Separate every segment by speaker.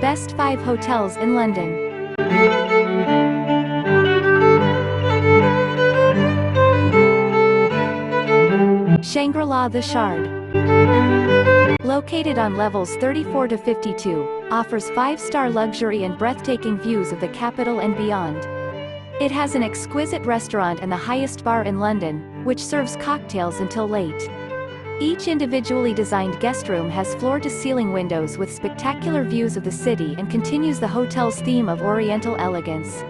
Speaker 1: Best 5 Hotels in London. Shangri-La The Shard. Located on levels 34 to 52, offers 5-star luxury and breathtaking views of the capital and beyond. It has an exquisite restaurant and the highest bar in London, which serves cocktails until late. Each individually designed guest room has floor-to-ceiling windows with spectacular views of the city and continues the hotel's theme of Oriental elegance.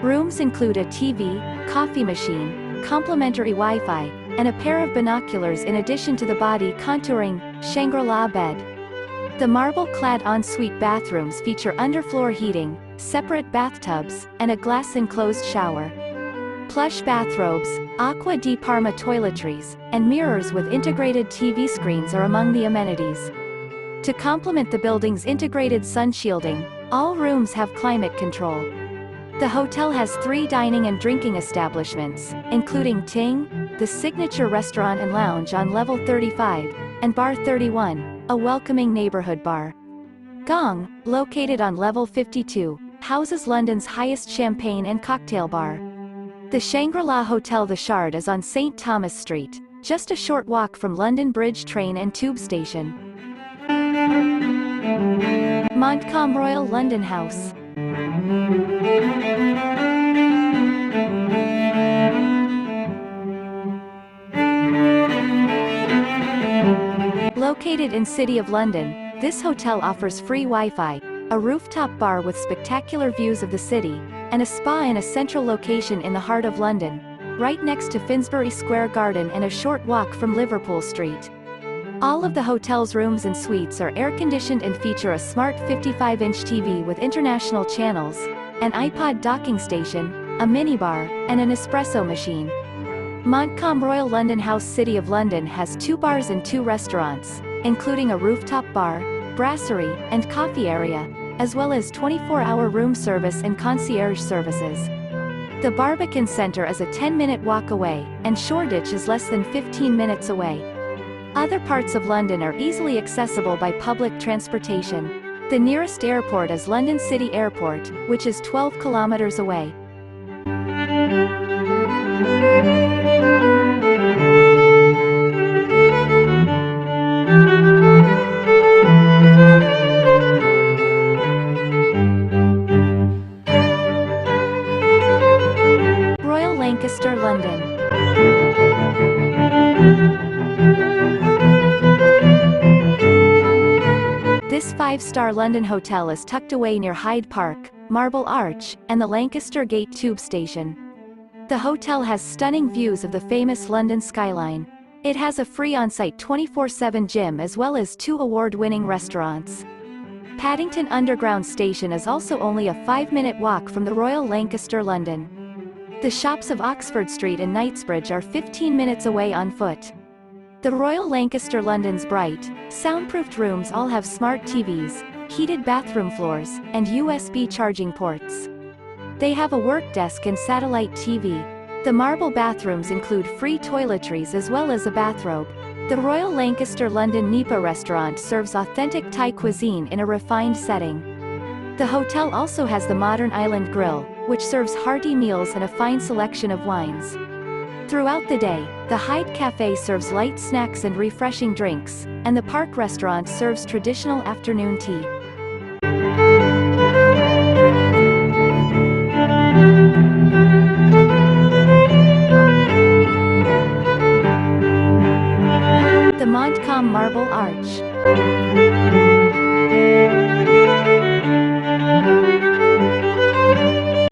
Speaker 1: Rooms include a TV, coffee machine, complimentary Wi-Fi, and a pair of binoculars in addition to the body contouring Shangri-La bed. The marble-clad ensuite bathrooms feature underfloor heating, separate bathtubs, and a glass-enclosed shower. Plush bathrobes, aqua di Parma toiletries, and mirrors with integrated TV screens are among the amenities. To complement the building's integrated sun shielding, all rooms have climate control. The hotel has 3 dining and drinking establishments, including Ting, the signature restaurant and lounge on level 35, and Bar 31, a welcoming neighborhood bar. Gong, located on level 52, houses London's highest champagne and cocktail bar. The Shangri-La Hotel The Shard is on St. Thomas Street, just a short walk from London Bridge train and tube station. Montcalm Royal London House. Located in City of London, this hotel offers free Wi-Fi, a rooftop bar with spectacular views of the city, and a spa in a central location in the heart of London, right next to Finsbury Square Garden and a short walk from Liverpool Street. All of the hotel's rooms and suites are air-conditioned and feature a smart 55-inch TV with international channels, an iPod docking station, a minibar, and an espresso machine. Montcalm Royal London House City of London has 2 bars and 2 restaurants, including a rooftop bar, brasserie, and coffee area, as well as 24-hour room service and concierge services. The Barbican Centre is a 10-minute walk away, and Shoreditch is less than 15 minutes away. Other parts of London are easily accessible by public transportation. The nearest airport is London City Airport, which is 12 kilometers away. Royal Lancaster, London. This 5-star London hotel is tucked away near Hyde Park, Marble Arch, and the Lancaster Gate tube station. The hotel has stunning views of the famous London skyline. It has a free on-site 24/7 gym as well as 2 award-winning restaurants. Paddington Underground Station is also only a 5-minute walk from the Royal Lancaster, London. The shops of Oxford Street and Knightsbridge are 15 minutes away on foot. The Royal Lancaster London's bright, soundproofed rooms all have smart TVs, heated bathroom floors, and USB charging ports. They have a work desk and satellite TV. The marble bathrooms include free toiletries as well as a bathrobe. The Royal Lancaster London Nipa restaurant serves authentic Thai cuisine in a refined setting. The hotel also has the modern Island Grill, which serves hearty meals and a fine selection of wines. Throughout the day, the Hyde Cafe serves light snacks and refreshing drinks, and the Park Restaurant serves traditional afternoon tea. The Montcalm Marble Arch.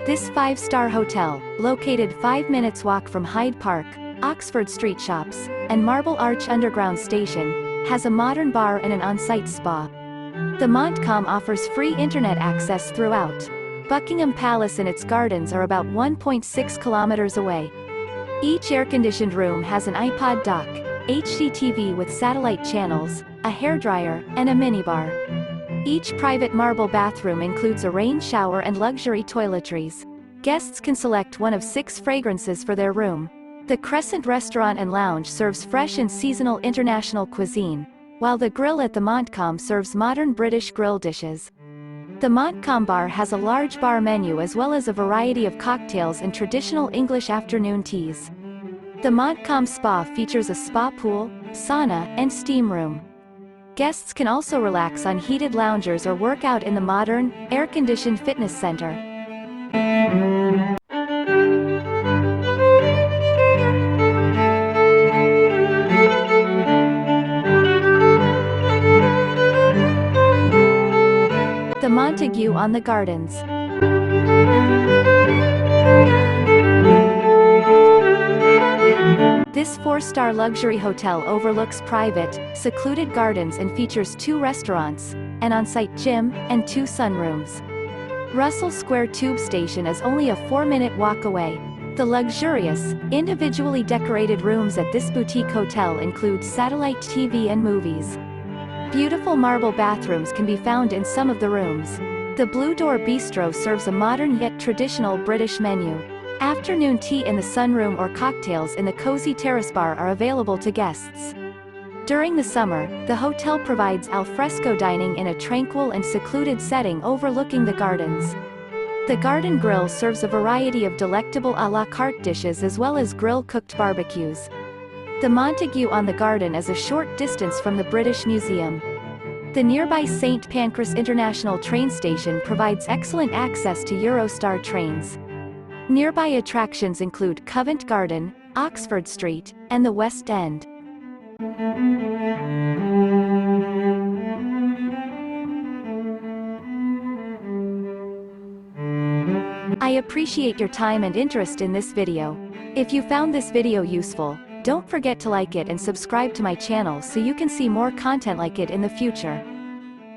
Speaker 1: This 5-star hotel, located 5 minutes walk from Hyde Park, Oxford Street shops, and Marble Arch Underground Station, has a modern bar and an on-site spa. The Montcalm offers free internet access throughout. Buckingham Palace and its gardens are about 1.6 kilometers away. Each air-conditioned room has an iPod dock, HD TV with satellite channels, a hairdryer, and a minibar. Each private marble bathroom includes a rain shower and luxury toiletries. Guests can select one of 6 fragrances for their room. The Crescent Restaurant and Lounge serves fresh and seasonal international cuisine, while the grill at the Montcalm serves modern British grill dishes. The Montcalm bar has a large bar menu as well as a variety of cocktails and traditional English afternoon teas. The Montcalm Spa features a spa pool, sauna, and steam room. Guests can also relax on heated loungers or work out in the modern, air-conditioned fitness center. The Montague on the Gardens. This 4-star luxury hotel overlooks private, secluded gardens and features 2 restaurants, an on-site gym, and 2 sunrooms. Russell Square Tube Station is only a 4-minute walk away. The luxurious, individually decorated rooms at this boutique hotel include satellite TV and movies. Beautiful marble bathrooms can be found in some of the rooms. The Blue Door Bistro serves a modern yet traditional British menu. Afternoon tea in the sunroom or cocktails in the cozy terrace bar are available to guests. During the summer, the hotel provides alfresco dining in a tranquil and secluded setting overlooking the gardens. The Garden Grill serves a variety of delectable à la carte dishes as well as grill-cooked barbecues. The Montague on the Garden is a short distance from the British Museum. The nearby St. Pancras International train station provides excellent access to Eurostar trains. Nearby attractions include Covent Garden, Oxford Street, and the West End. I appreciate your time and interest in this video. If you found this video useful, don't forget to like it and subscribe to my channel so you can see more content like it in the future.